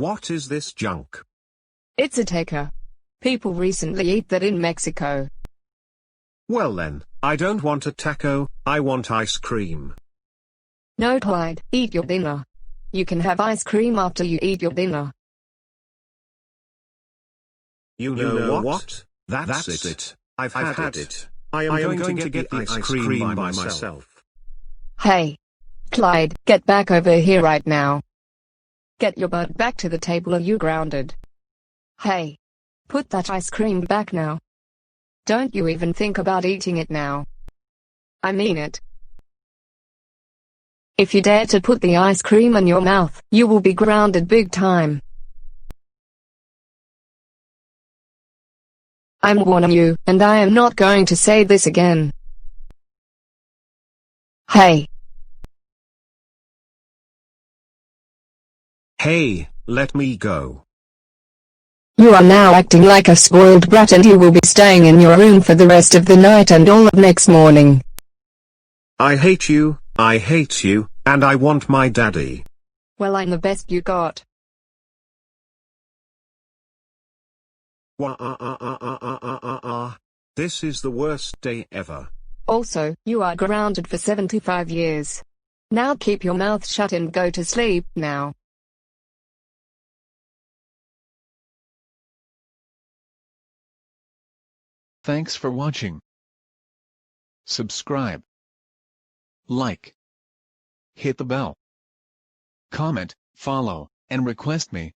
What is this junk? It's a taco. People recently eat that in Mexico. Well then, I don't want a taco, I want ice cream. No, Clyde, eat your dinner. You can have ice cream after you eat your dinner. You know what? That's it. I've had it. I am going to get the ice cream by myself. Hey, Clyde, get back over here right now. Get your butt back to the table or you grounded. Hey, put that ice cream back now. Don't you even think about eating it now. I mean it. If you dare to put the ice cream in your mouth, you will be grounded big time. I'm warning you, and I am not going to say this again. Hey. Hey, let me go. You are now acting like a spoiled brat and you will be staying in your room for the rest of the night and all of next morning. I hate you, and I want my daddy. Well, I'm the best you got. This is the worst day ever. Also, you are grounded for 75 years. Now keep your mouth shut and go to sleep now. Thanks for watching. Subscribe, like, hit the bell, comment, follow, and request me.